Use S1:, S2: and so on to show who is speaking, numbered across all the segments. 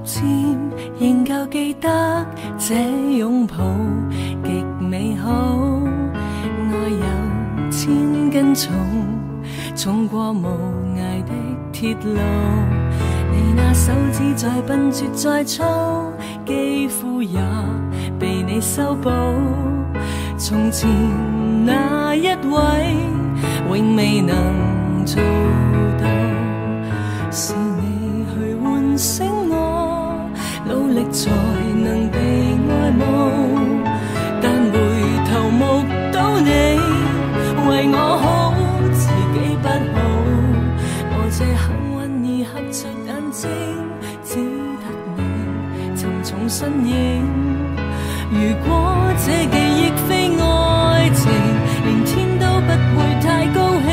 S1: 漸仍舊記得這擁抱極美好，愛有千斤重，重過無涯的鐵路。你那手指再笨拙再粗，肌膚也被你修補。從前那一位永未能做到，是你去喚醒我，努力才能被愛慕。但回頭目睹你為我好，自己不好。我這幸運兒合着眼睛，只得你沉重身影。如果這記憶非愛情，連天都不會太高興。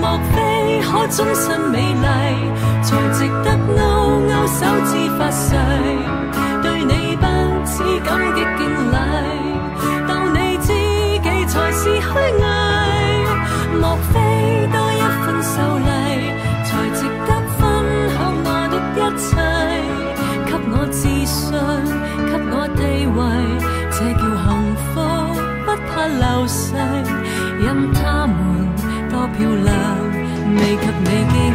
S1: 莫非可終身美麗，才值得勾勾手指發誓，對你不止感激敬禮，當你知己才是虛偽。莫非多一份秀麗，才值得分享我的一切，給我自信，給我地位，這叫幸福，不怕流逝。任他們多漂亮，未及你矜貴。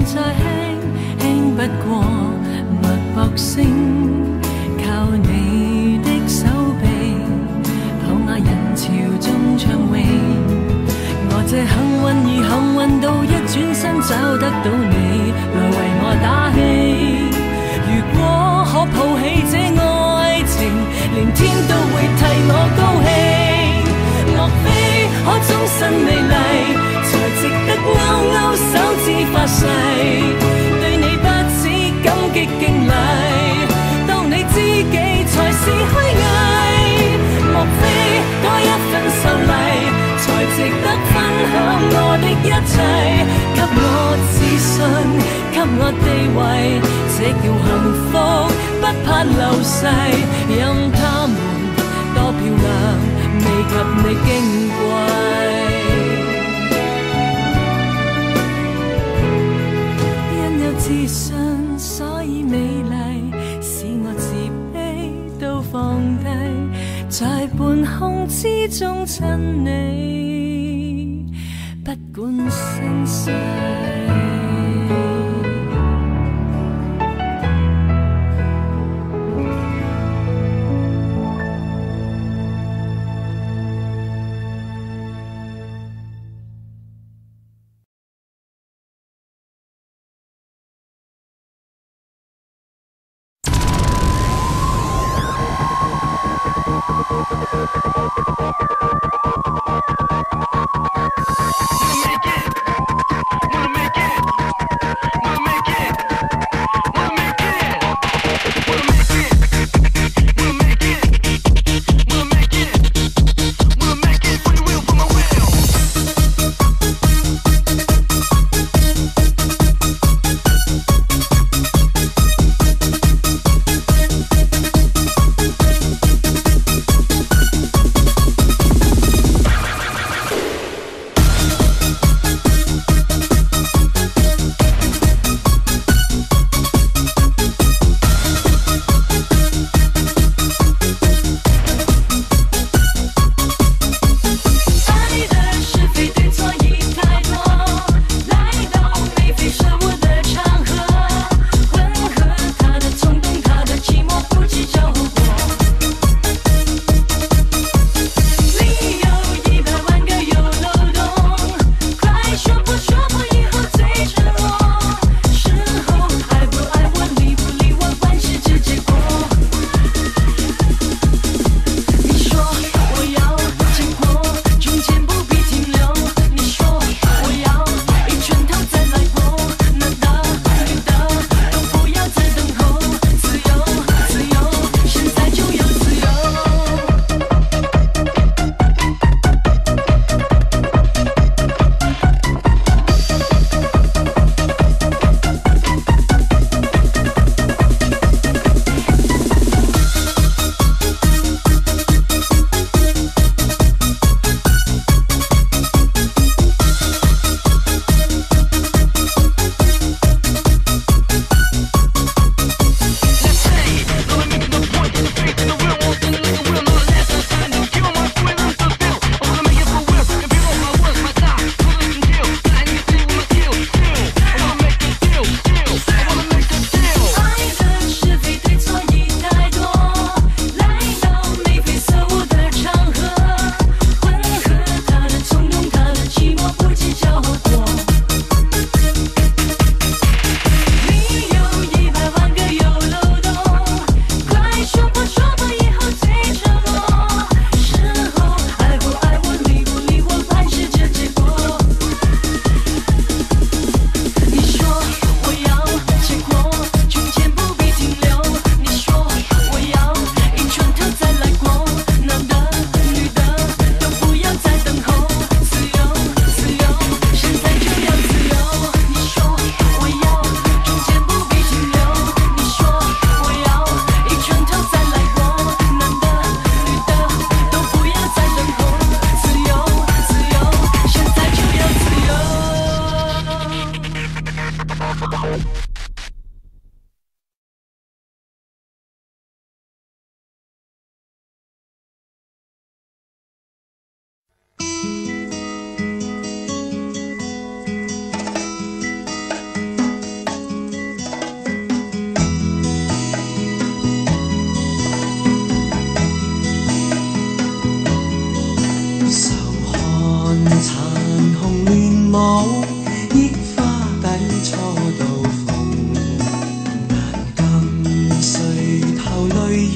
S1: 再輕輕不過脈搏聲，靠你的手臂抱雅人潮中暢泳。我這幸運兒幸運到一轉身找得到你來為我打氣。如果可抱起這愛情，連天都會替我高興。莫非可終身美麗，才值得勾勾手指發誓，對你不止感激敬禮，當你知己才是虛偽。莫非多一份秀麗，才值得分享我的一切，給我自信，給我地位，這叫幸福，不怕流逝。任他們多漂亮，未及你矜貴。自信所以美麗，使我自卑都放低，在半空之中親你，不管生死。
S2: Wanna make it.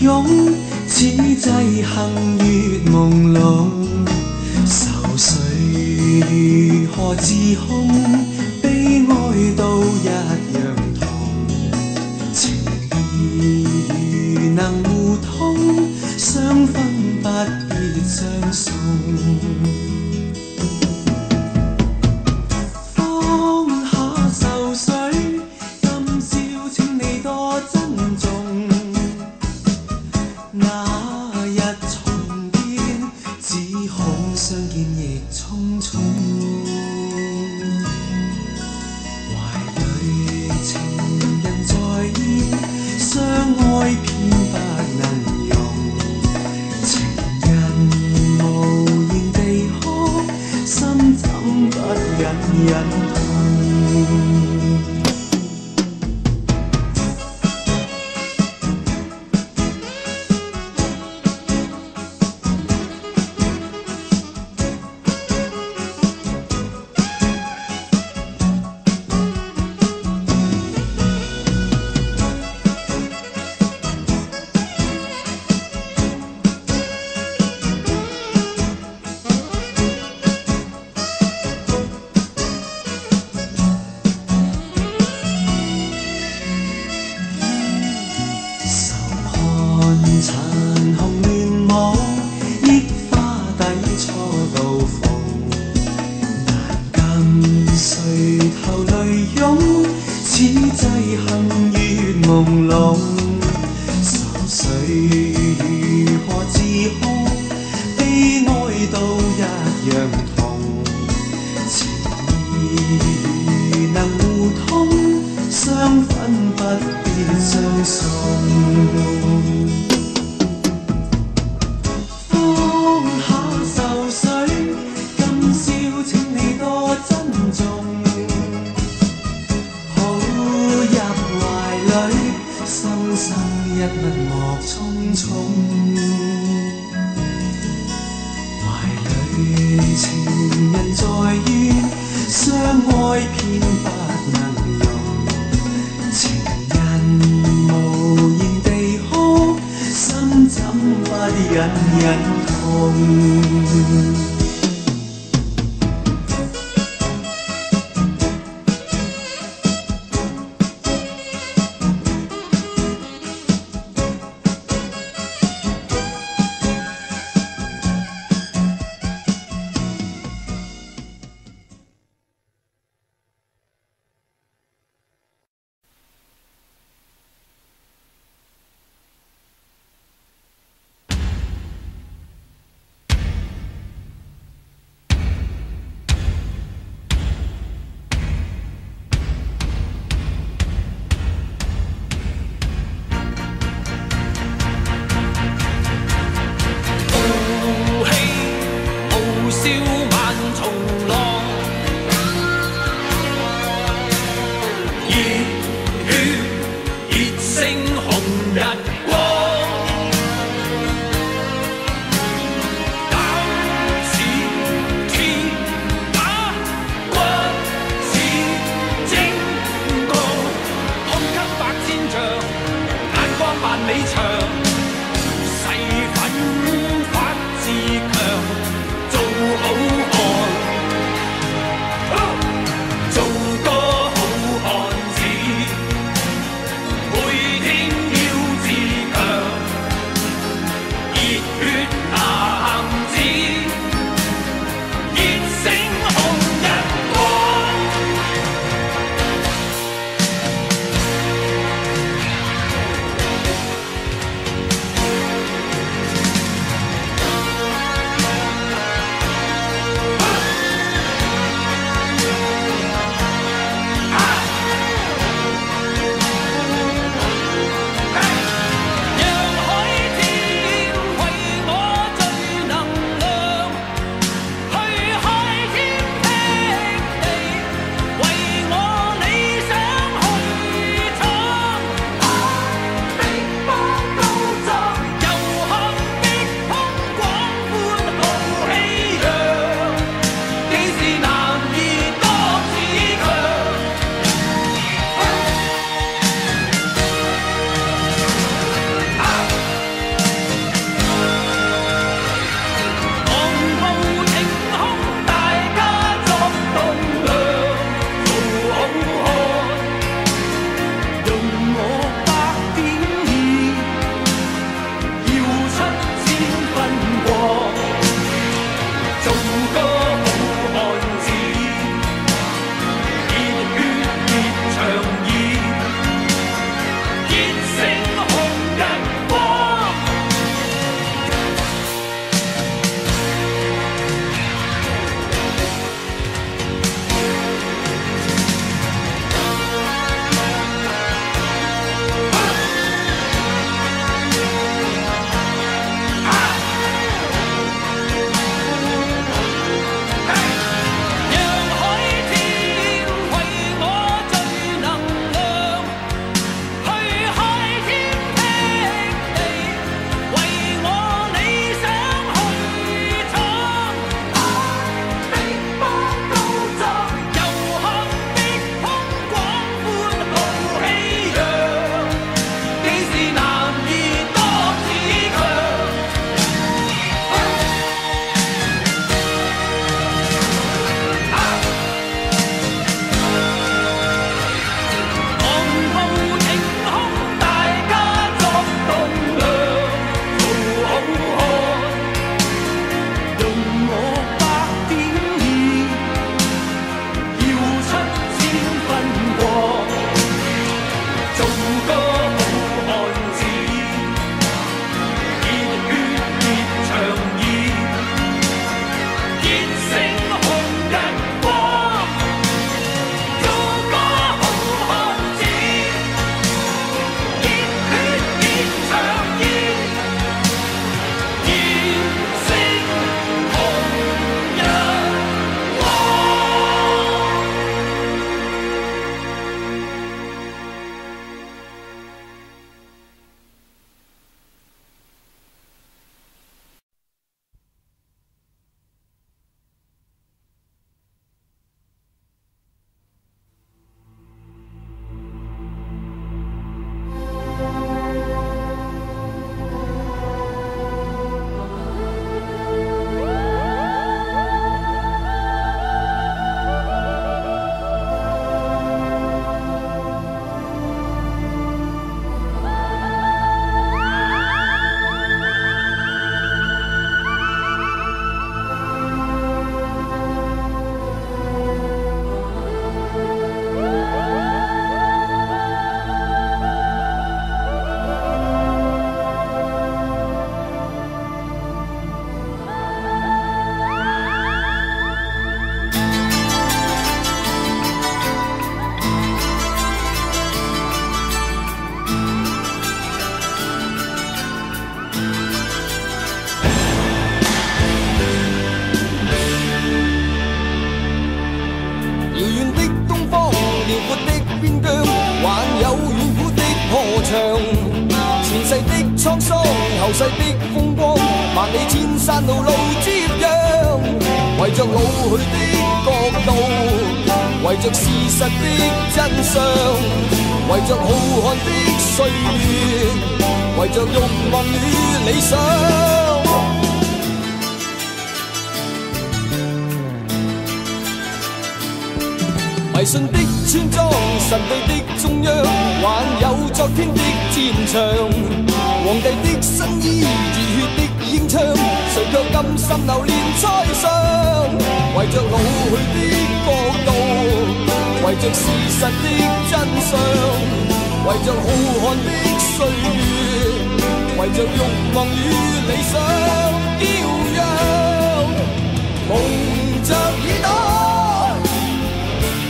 S2: 涌，此际行月朦胧，愁绪如何自控？悲哀都一样痛，情义如能互通，相分不必相送。放下愁绪，今宵请你多珍重。那日重見，只恐相見亦匆匆。懷裏情人在現，相愛偏不能容。情人無言地哭，心怎不隱隱痛？殘紅亂舞，憶花底初到逢，難禁垂頭淚湧，此際行月朦朧，愁緒如何自控？悲哀都一樣痛，情義如能互通，相分不必相送。一吻莫匆匆，懷裏情人在怨，相愛偏不能容。情人無言地哭，心怎不隱隱痛？
S3: 世的風光，萬里千山路路接壤，為着老去的國度，為着事實的真相，為着浩瀚的歲月，為着慾望與理想。迷信的村莊，神秘的中央，還有昨天的戰場。皇帝的新衣，熱血的英槍，誰卻甘心流連塞上？為着老去的國度，為着事實的真相，為着浩瀚的歲月，為着慾望與理想驕陽，蒙着耳朵。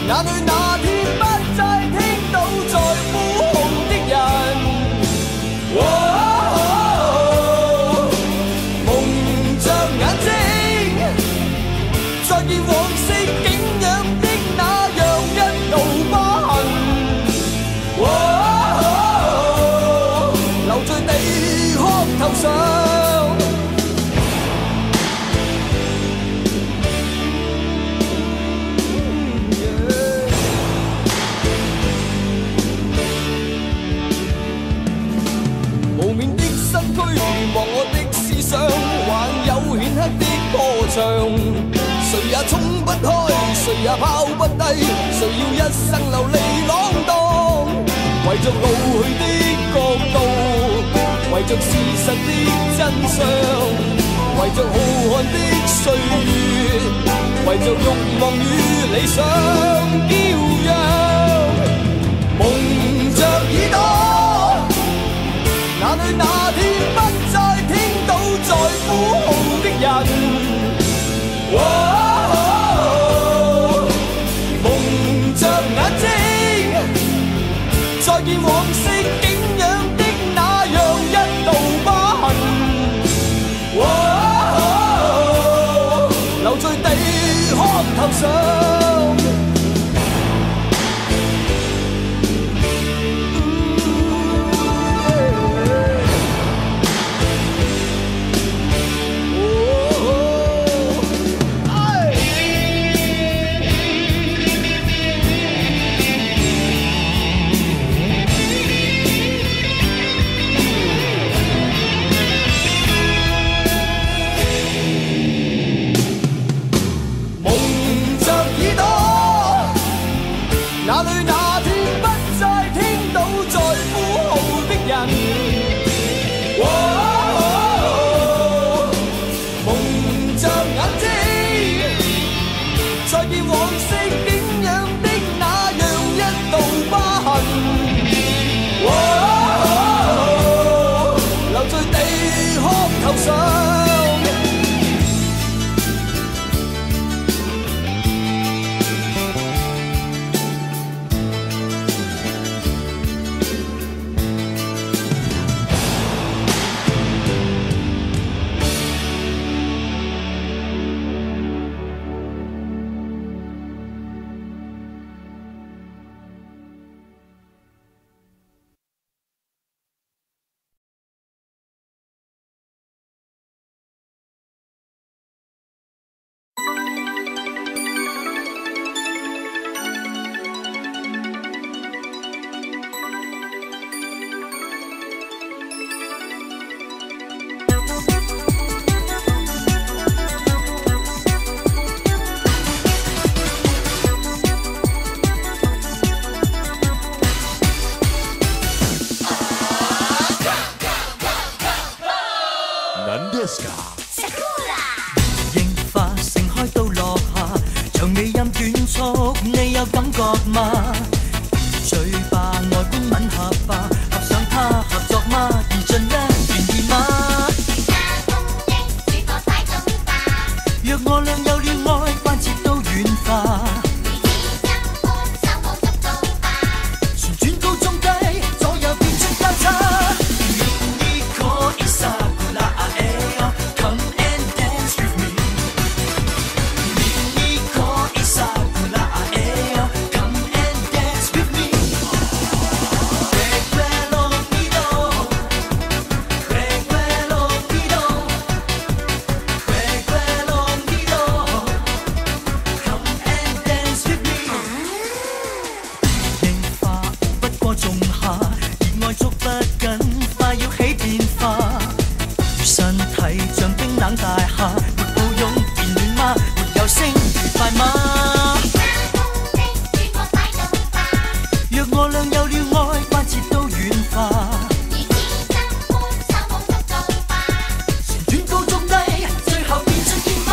S3: 哪裏那天不再聽到在呼號的人？蒙着眼睛，再見往昔景仰的那樣一道疤痕。流在地殼頭上。望我的思想，還有顯赫的歌唱，誰也衝不開，誰也拋不低，誰要一生流離浪蕩？為着老去的國度，為着事實的真相，為着浩瀚的歲月，為着慾望與理想驕陽，蒙着耳朵，哪裏那天不再聽到在呼號的人？蒙着眼睛，再見往昔景仰的那樣一道疤痕。留在地殼頭上。哪裏那天不再聽到在呼號的人？蒙着眼睛，再見往昔景仰的那樣一道疤痕。留在地殼頭上。
S1: 櫻花盛開到落下，長尾音短促，你有感覺嗎？嘴巴外觀吻合吧，合上它合作嗎？而盡一願意嗎？若我倆有了愛，關節都軟化。旋轉高中低，左右變出交叉。
S4: 捉不緊，快要起變化。身體像冰冷大廈，沒抱擁變暖嗎？沒有升愉快嗎？若我倆有了愛，關切都軟化。船斷高中低，最後變出煙花。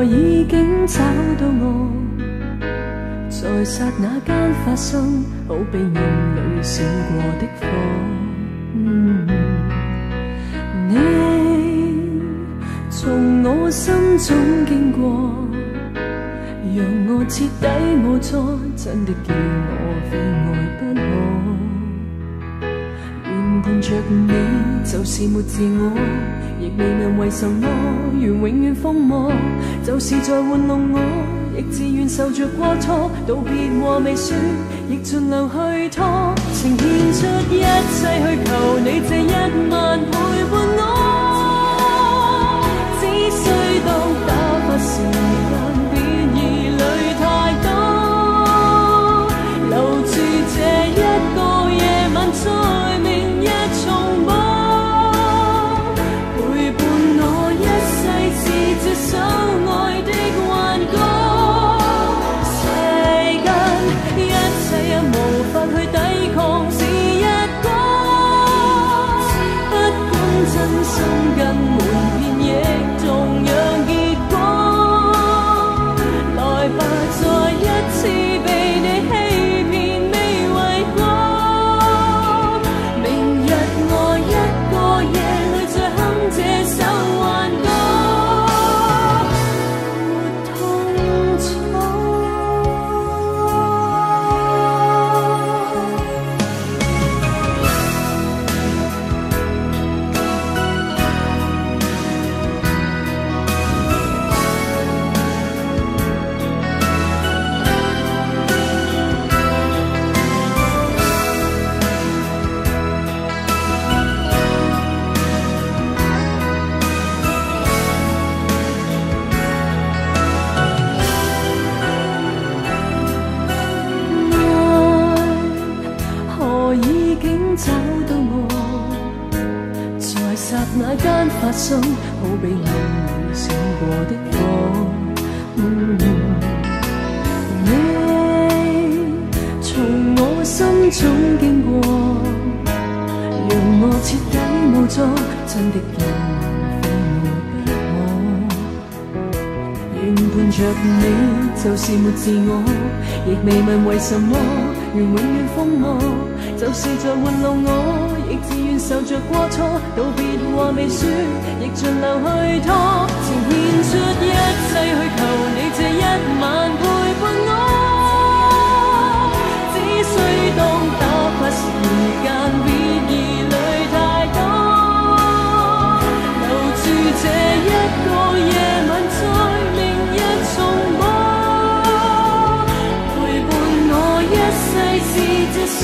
S1: 已經找到我，在剎那間發生，好比夢裏閃過的火。你從我心中經過，讓我徹底無錯，真的叫我非愛不可。原伴着你就是沒自我，亦未問為什麼願永遠瘋魔，就是在玩弄我，亦自願受着過錯。道別話未說，亦盡量去拖，情獻出一切去求你這一晚陪伴我。只需當打發時間，別疑慮太多，留住這一個夜晚，在明日重播。相愛的幻覺，世間一切也無法去抵抗，是一個不管真心跟瞞騙，亦同樣結果。找到我，在刹那間發生，好比偶然閃過的火。你從我心中經過，讓我徹底無助，真的有非我不可。願伴着你就是沒自我，亦未問為什麼，願永遠瘋魔。就是在玩弄我，亦自願受着過錯，道別話未說，亦盡量去拖，前獻出一切去求你這一晚陪伴我，只需當打發時間，別疑慮太多，留住這一個夜晚，在明日重播，陪伴我一世是這首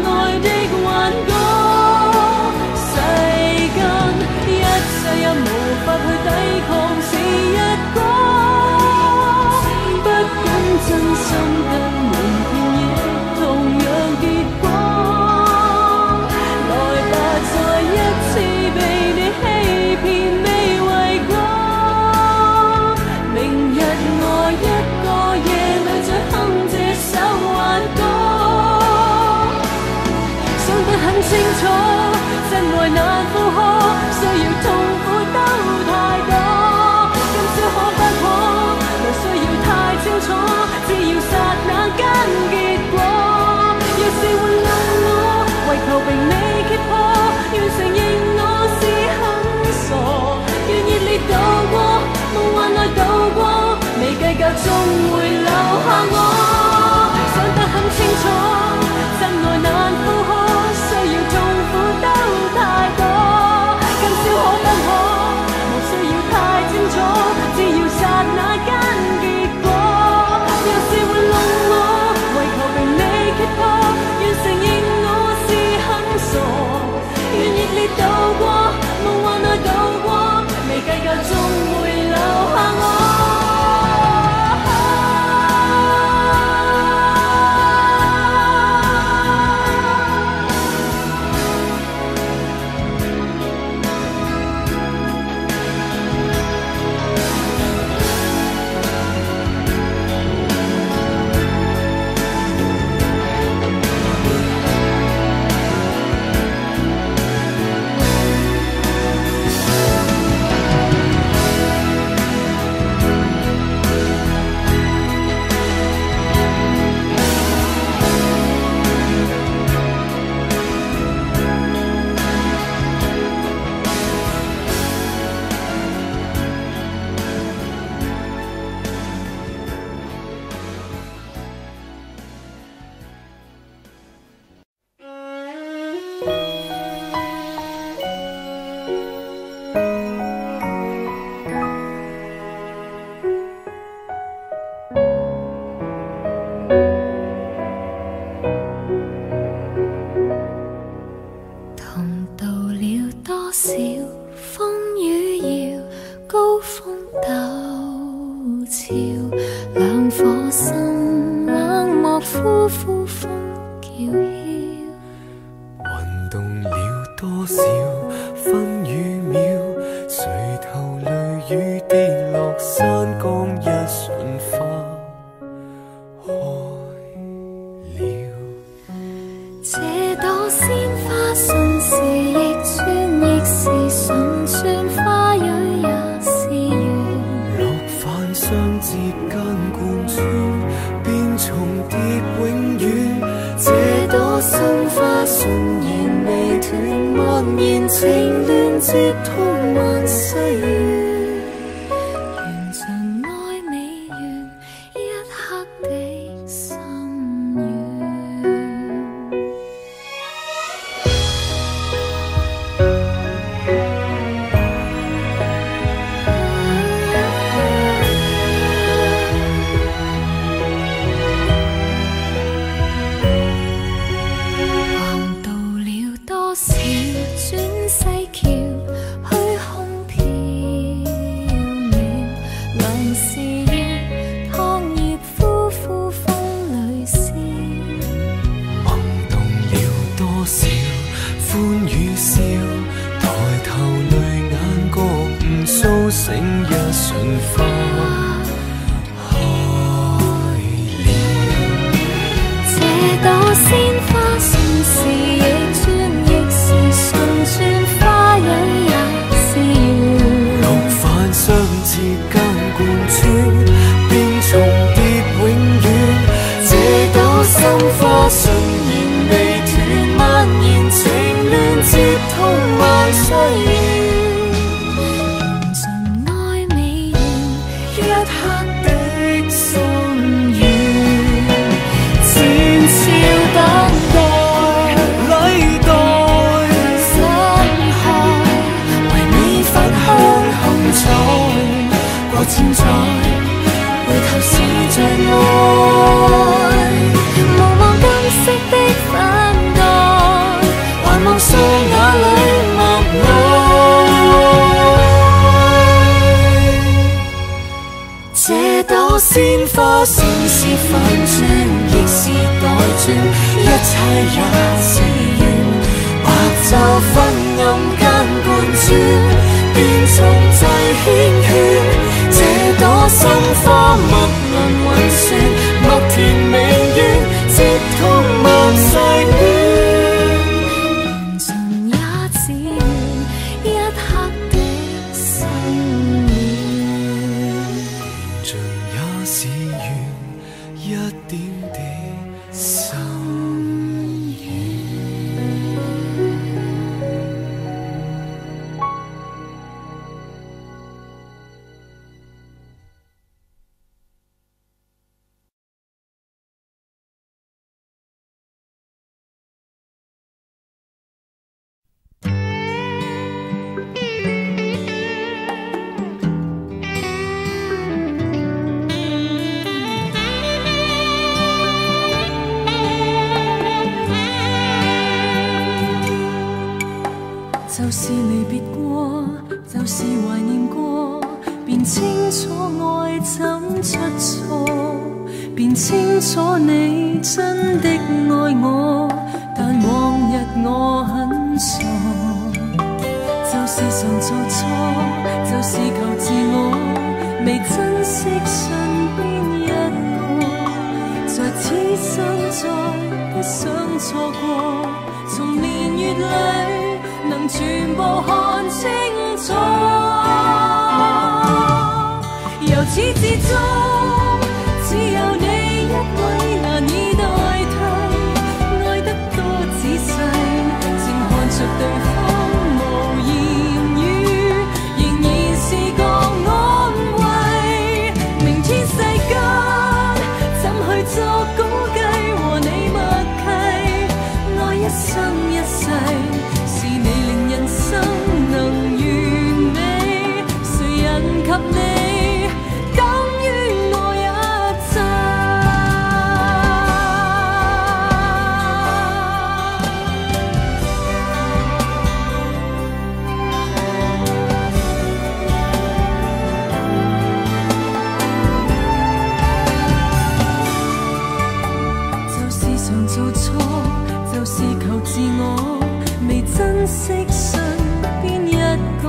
S1: 愛的幻歌，世間一切也無法去抵抗是一個，不管真心跟瞞騙也同樣結果，來吧再一次被你欺騙未為過，明日我一個夜裏再哼這首幻歌。很清楚，真愛難負荷，需要痛苦都太多。今宵可不可？無需要太清楚，只要剎那間結果。若是玩弄我，為求被你揭破，願承認我是很傻。願熱烈度過，夢幻內度過，未計較終會留下我。想得很清楚，真愛難負荷。要痛苦都太多，今宵可不可？無需要太清楚，只要剎那間結果。若是玩弄我，為求被你揭破，願承認我是很傻。願熱烈度過，夢幻內度過，未計較終會留下我。
S3: 醒一瞬花開了。
S5: 這朵鮮花順時亦轉，亦是順轉花蕊也是緣。
S3: 六瓣相接間貫穿，便重疊永遠。這朵心花順延未斷，蔓延情亂，接通萬歲月。一刻的心願，前朝等待禮待，心海為你分享含彩，過千載回頭是障礙，
S5: 無望今昔的等待，還望雙眼裏默愛。
S3: 這朵鮮花算是反轉，亦是代轉，一切也是緣。白晝昏暗間貫穿，便重際牽圈。這朵心花默輪雲旋，默填明願，接通萬世戀。
S5: 緣盡也只緣一刻的心願。
S3: 像也是緣一點的心願。
S1: 就是離別過，就是懷念過，便清楚愛怎出錯，便清楚你真的愛我，但往日我很傻，就是常做錯，就是求自我，未珍惜身邊一個，在此生再不想錯過，從年月裏能全部看清楚，由始至終只有你一位難以代替，愛得多仔細，靜看着對方無言語，仍然是個安慰。明天世間怎去作估計和你默契，愛一生一世。能完美，誰人及你，等於我一切。就是常做錯，就是求自我，未珍惜身邊一個，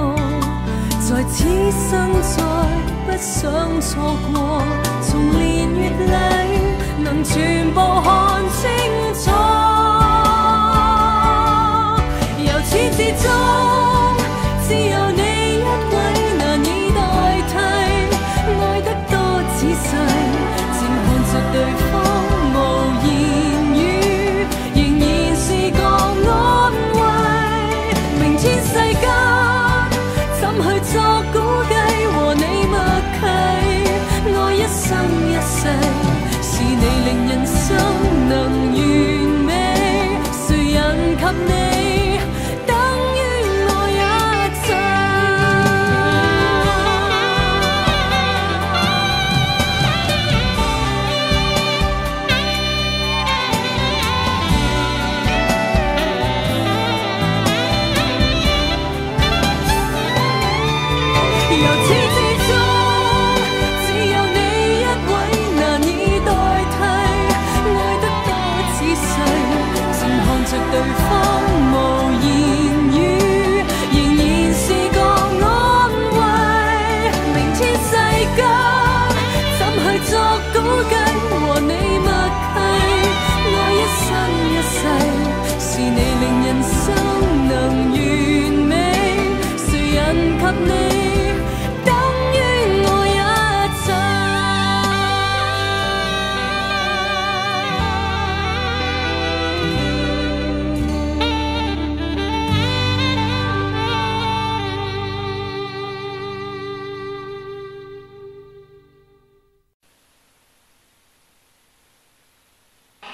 S1: 在此生再不想錯過，從年月裏能全部看清楚，由始至終只有你一位難以代替，愛得多仔細，靜看着對方無言語，仍然是個安慰。明天世間怎去作估計和你默契，愛一生一世，是你令人生能完美，誰人及你，等於我一切。由始至終只有你一位難以代替，愛得多仔細，靜看着對方無言語，仍然是個安慰。是你令人生能完美，谁人及你，等於我一切。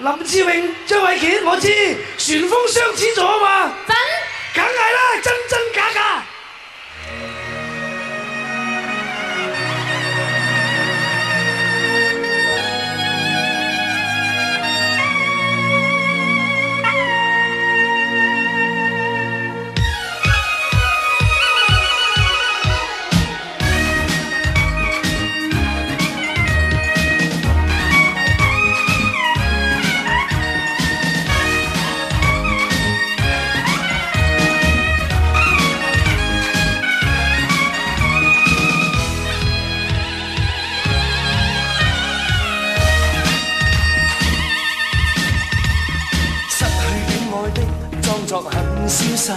S6: 林志穎、張衛健，我知旋風雙子座啊嘛，梗係啦，真真假假。作很瀟灑，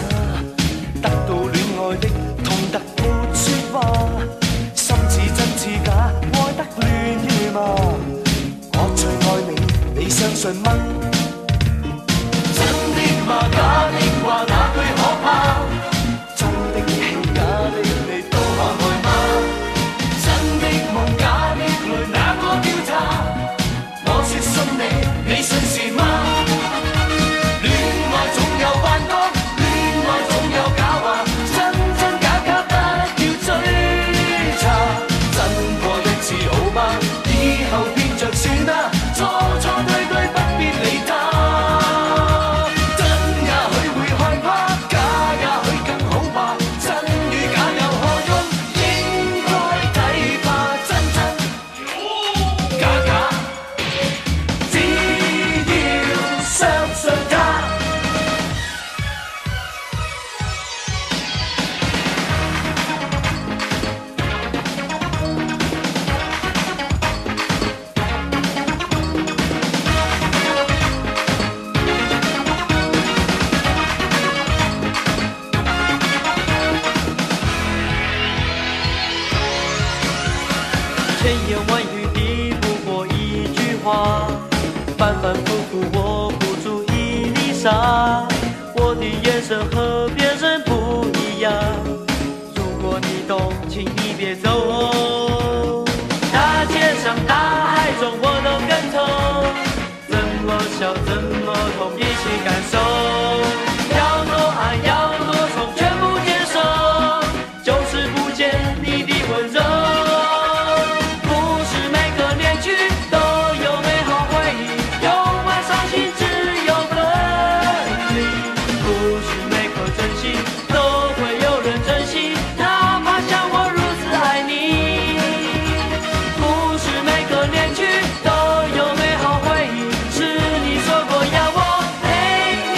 S6: 得到戀愛的痛得沒説話，心似真似假，愛得亂如麻。我最愛你，你相信嗎？真的嗎？假的話哪句可怕？真的戲，假的你都可愛嗎？真的夢，假的淚，哪個調查？我說信你，你信是嗎？我的眼神和别人不一样，如果你懂，请你别走哦。大街上大海中我都跟从，怎么笑怎么痛，一起感受。要多爱要多宠，全部接受，就是不见你的温柔。不是每个恋曲都有美好回忆，有爱伤心只有分离。不是每颗真心都会有人珍惜，哪怕像我如此爱你。不是每个恋曲都有美好回忆，是你说过要我陪你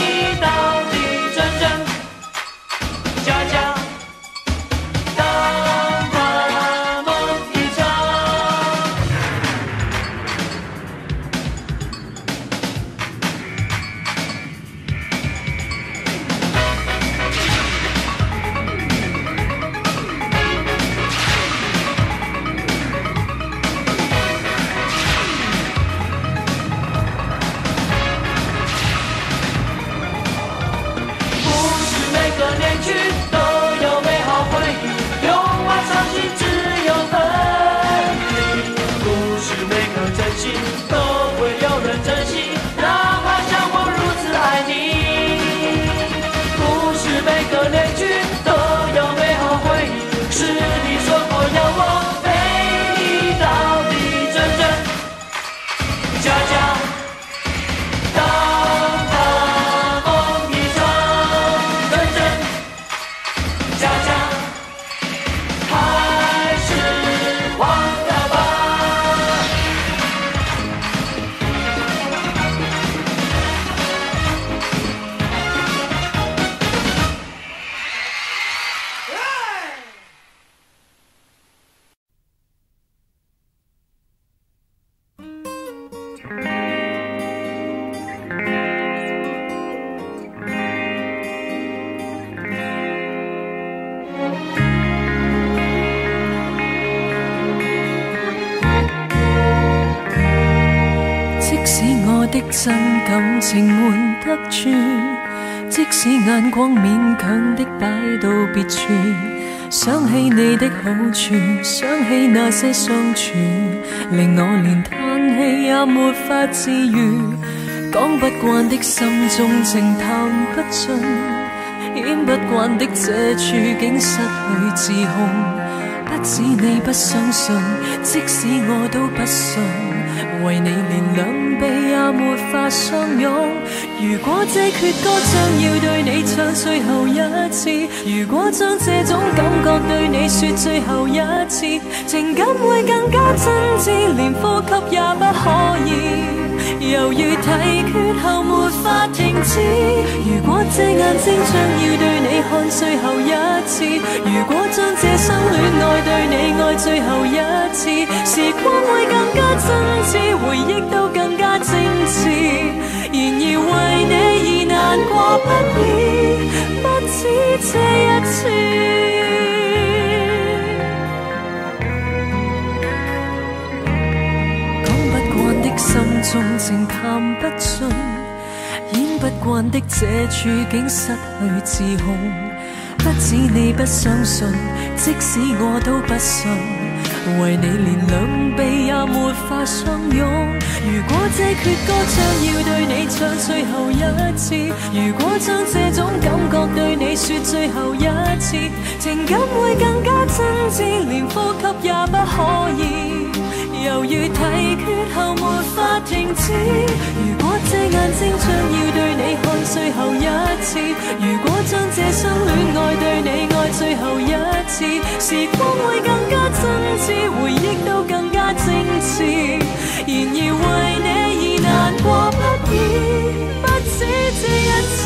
S1: 真感情瞞得住，即使眼光勉強的擺到別處，想起你的好處，想起那些相處，令我連嘆氣也沒法自愈。講不慣的心中情談不盡，演不慣的這處境失去自控。不止你不相信，即使我都不信，為你連兩臂也沒法相擁。如果這闕歌將要對你唱最後一次，如果將這種感覺對你說最後一次，情感會更加真摯，連呼吸也不可以。猶豫提決後沒法停止。如果這眼睛將要對你看最後一次，如果將這生戀愛對你愛最後一次，時光會更加真摯，回憶都更加精緻。然而為你而難過不已，不止這一次。心中情談不盡，演不慣的這處境失去自控。不止你不相信，即使我都不信，為你連兩臂也沒法相擁。如果這闕歌將要對你唱最後一次，如果將這種感覺對你說最後一次，情感會更加真摯，連呼吸也不可以。猶豫提決後沒法停止。如果這眼睛將要對你看最後一次，如果將這生戀愛對你愛最後一次，時光會更加真摯，回憶都更加精緻。然而為你而難過不已，不止這一次。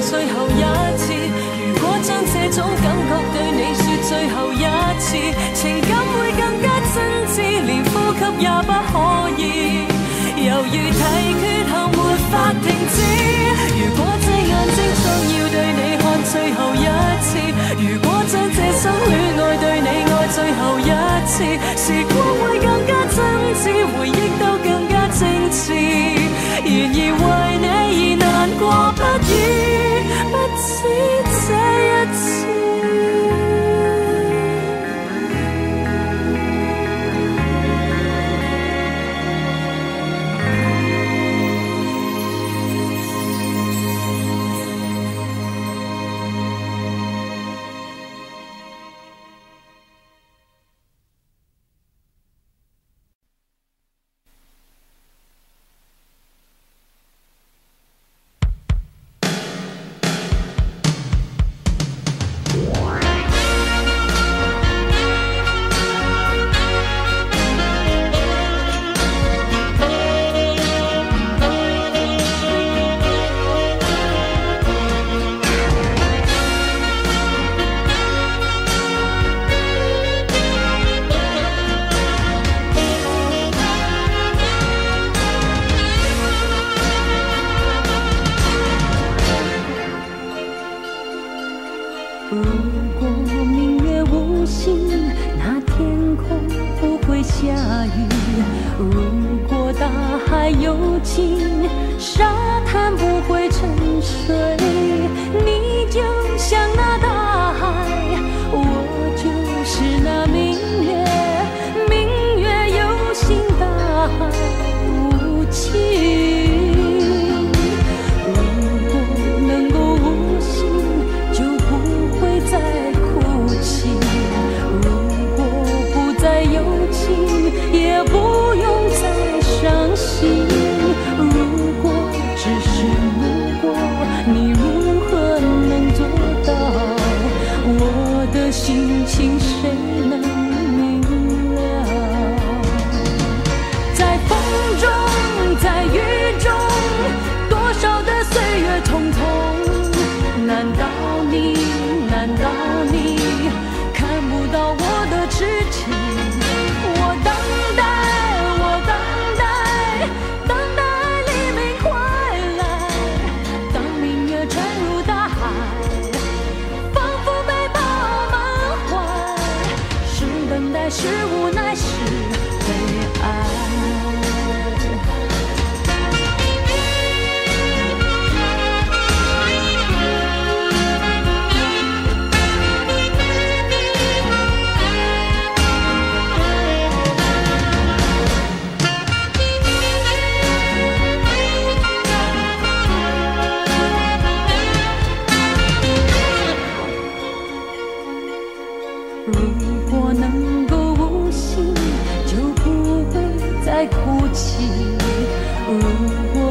S1: 最後一次，如果將這種感覺對你說最後一次，情感會更加真摯，連呼吸也不可以。猶豫提決後沒法停止。如果這眼睛將要對你看最後一次，如果將這生戀愛對你愛最後一次，時光會更加真摯，回憶都更加精緻。然而為你而難過不已，不止這一次。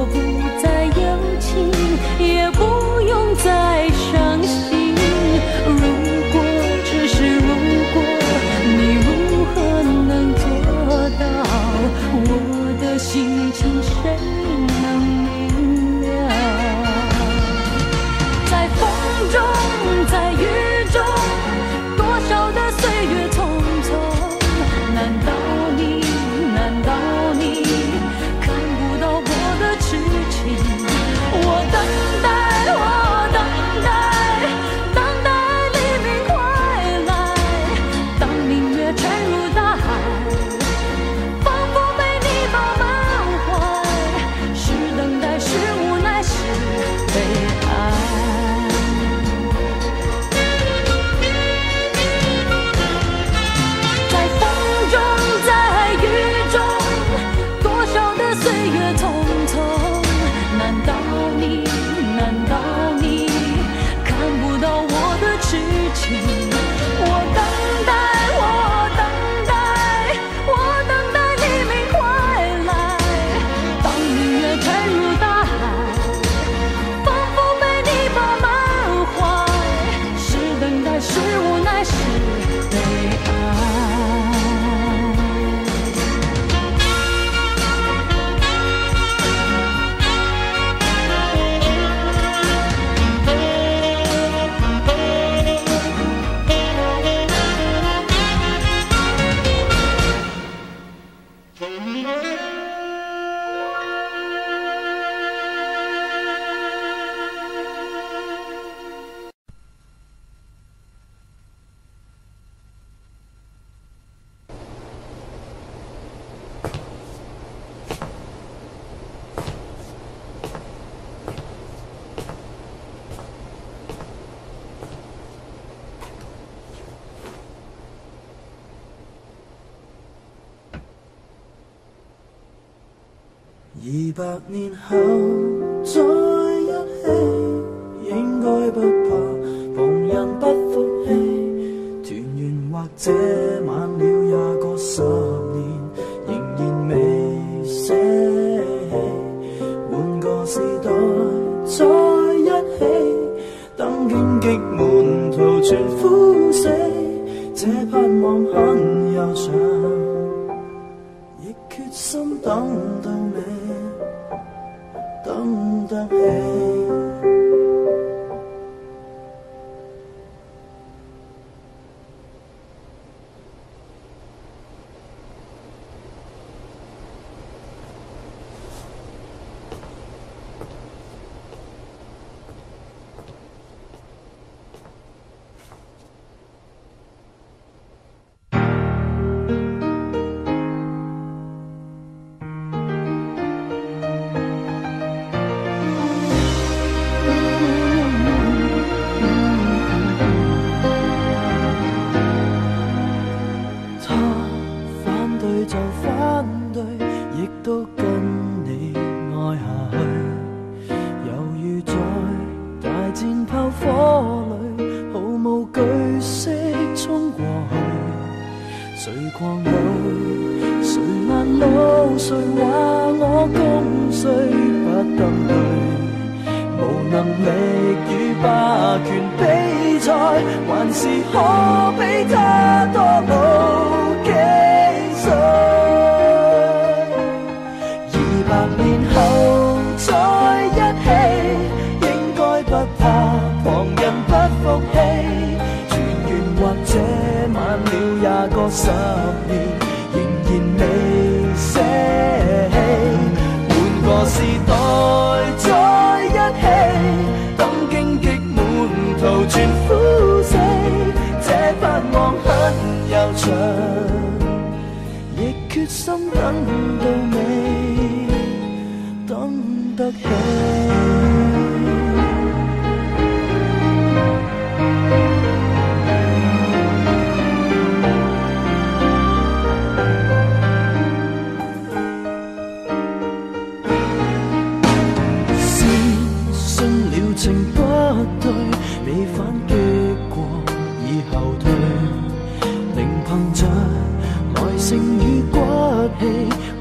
S1: 我不再有情，也不用再伤心。如果只是如果，你如何能做到？我的心情谁能明了？在风中，在雨中，多少的岁月匆匆，难道你看不到我的痴情？我等待，等待黎明快来。当明月沉入大海，仿佛被你饱满怀。是等待，是无奈，是悲哀。在风中，在雨中，多少的岁月匆匆，难道你看不到我的痴情？我等待，黎明快来。当明月沉入大海，仿佛被你饱满怀。是等待，是无奈，是悲哀。
S2: 200年後再一起，應該不怕旁人不服氣。團圓或者晚了20個10年，仍然未捨棄。換個時代再一起，等荊棘滿途全枯死，這盼望很悠長，亦決心等到你。等得起。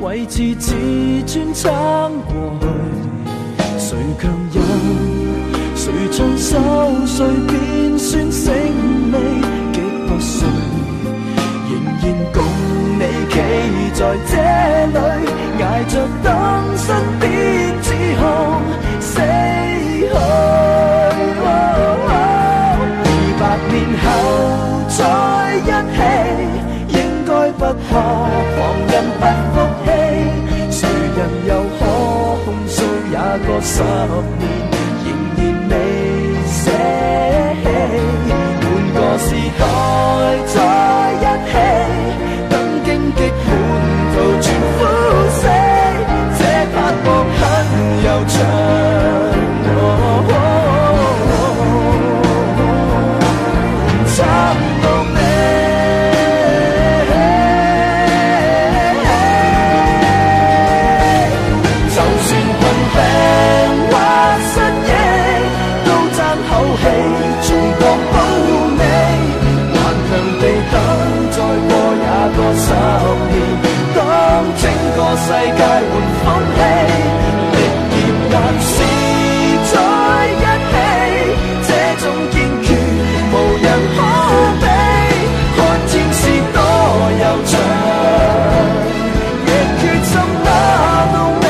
S7: 維持自尊撐過去。
S3: 強人，誰盡手誰便算勝利，極不碎，仍然共你企在這裏，捱着等身邊指控死去。200年後再一起，應該不怕旁人不服氣，誰人又可控訴也過10年，仍然未捨棄。換個時代再一起，等荊棘滿途全枯死，這拍膊很悠長。差唔到尾，就算困病或失憶，都爭口氣，重磅保護你，頑強地等，再過也過10年，當整個世界換風氣，力竭還是在一起，這種堅決無人可比，看天是多悠長，亦決心打到尾，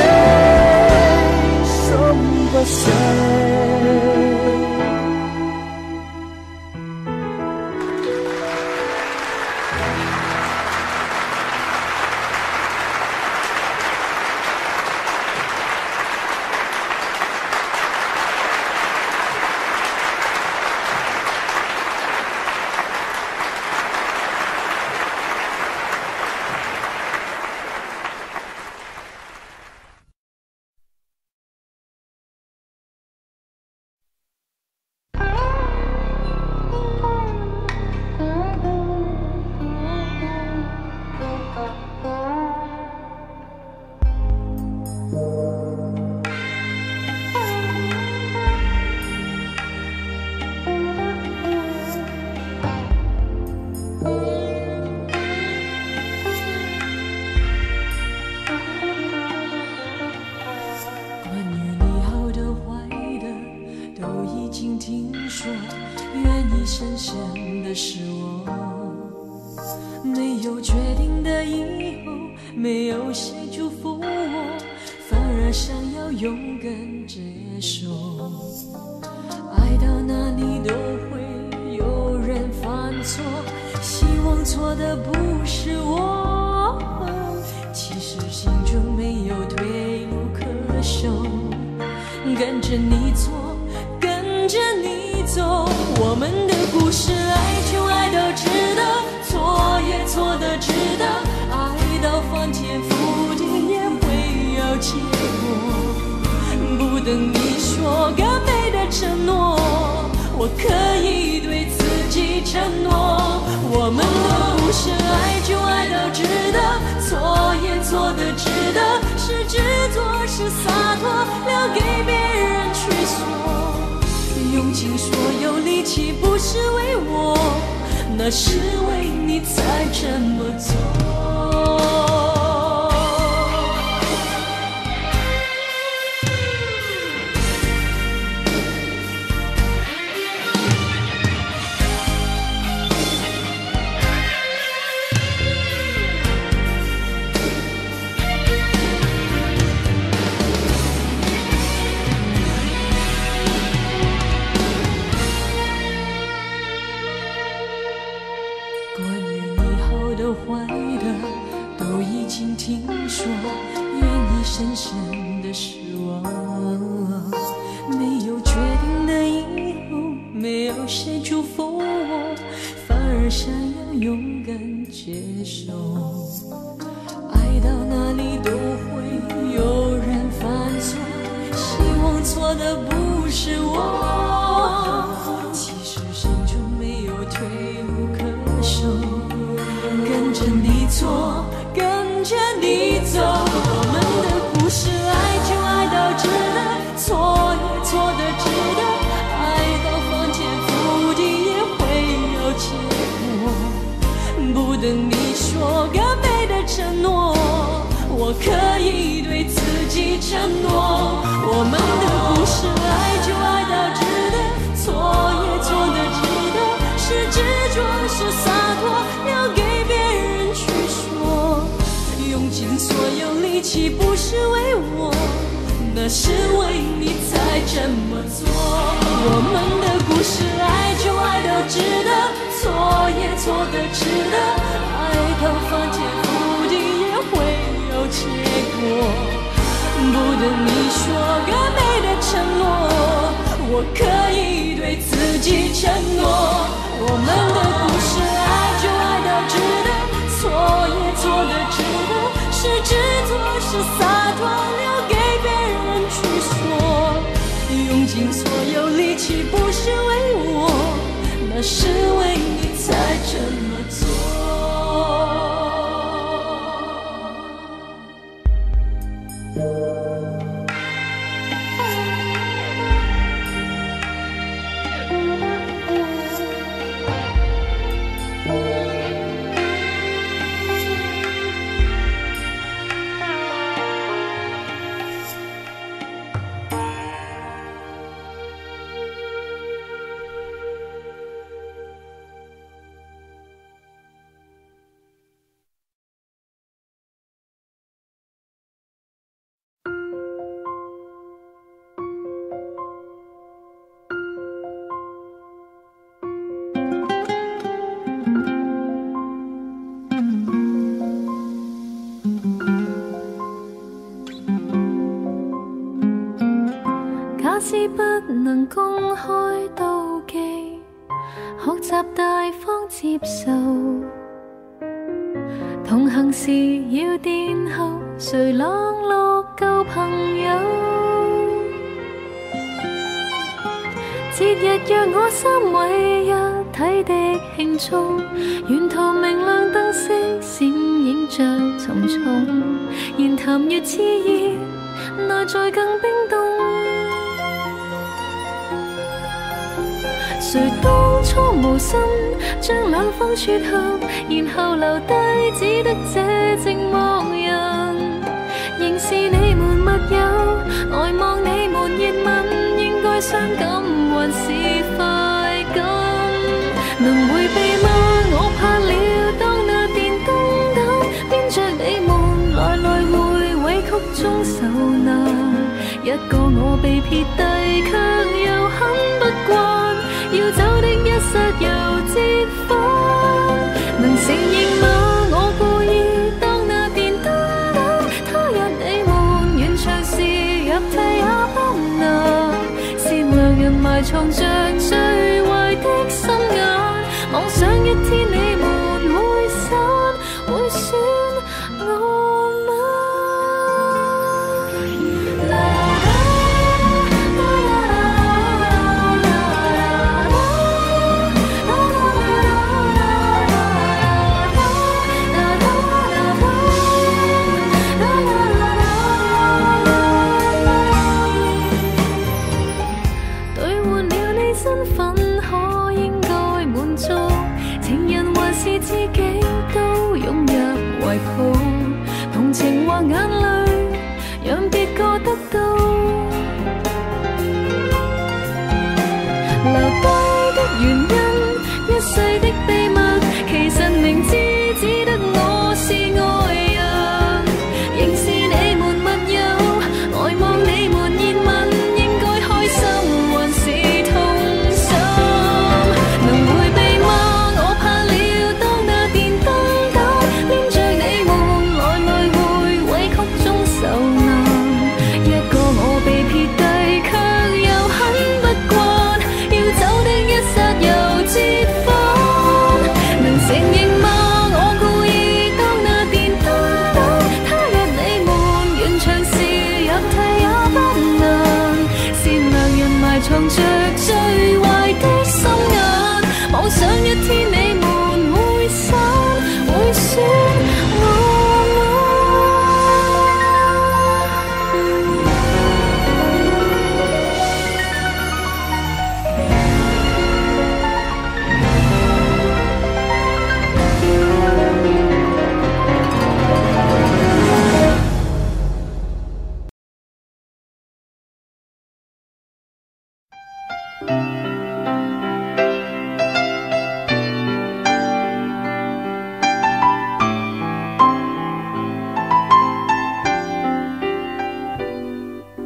S3: 心不死。
S1: 我可以对自己承诺，我们的故事是为你才这么做。我们的故事，爱就爱得值得，错也错得值得，爱到翻天覆地也会有结果。不等你说个美的承诺，我可以对自己承诺。我们的故事，爱就爱得值得，错也错得值得，是执着是洒脱，留给别人去说。用尽所有力气不是为我，那是为你才这么做。
S5: 假使不能公開妒忌，學習大方接受，同行時要殿後，誰冷落舊朋友？節日若我心為一體的慶祝，沿途明亮燈飾閃映着重重，言談越熾熱，內在更冰凍。誰當初無心將兩方撮合，然後留低只得這寂寞人。仍是你們密友，呆望你們熱吻，應該傷感還是快感？能迴避嗎？我怕了，當那電燈膽編着你們來來回委曲中受難。一個我被撇低，卻又很不慣。要走的一剎又折返，能承認嗎？我故意當那電燈膽，他日你們完場時入替也不難。善良人埋藏着最壞的心眼，妄想一天你們會散，會選我嗎？同情或眼淚，讓別個得到。留低的原因，一世的秘密，其實明知只得我是愛人，仍是你們密友，呆望你們熱吻，應該開心還是痛心？能迴避嗎？我怕了，當那電燈膽編着你們來來回委曲中受難。一個我被撇低，卻又很不慣，要走的一剎又折返。能承認嗎？我故意當那電燈膽，他日你們完場時入替也不難。善良人埋藏着最壞的心眼，妄想一天你們會散，會選我嗎？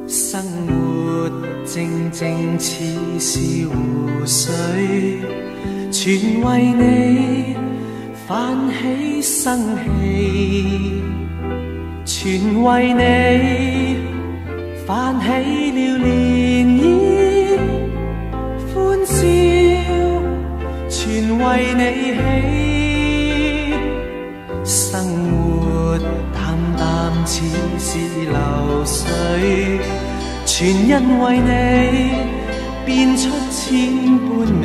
S2: 生靜靜似是湖水，全為你泛起生氣，全為你泛起了漣漪，歡笑全為你起，生活淡淡似是流水，全因為你變出千般美，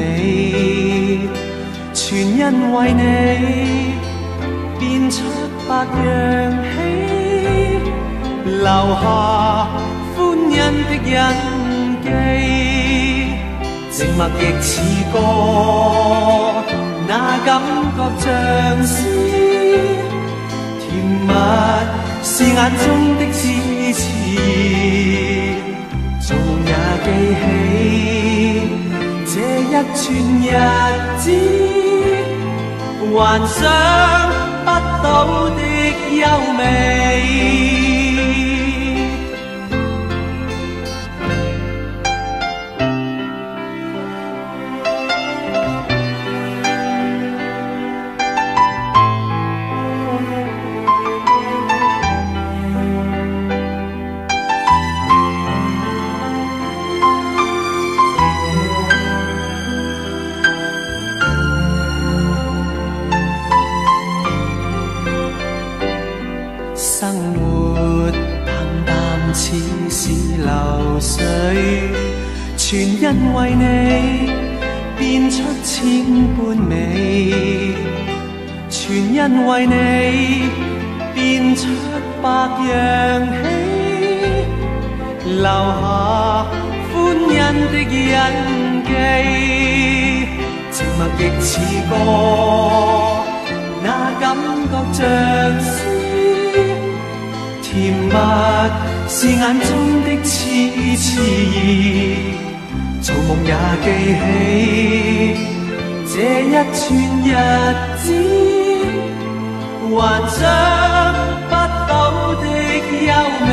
S2: 全因為你變出百樣喜，留下歡欣的印記，靜默亦似歌，那感覺像詩，甜蜜是眼中的痴纏，做夢也記起這一串日子，幻想不到的優美。生活淡淡似是流水，全因為你變出千般美，全因為你變出百樣喜，留下歡欣的印記，靜默亦似歌，那感覺像詩，甜蜜是眼中的痴纏，做夢也記起這一串日子，幻想不到的優美。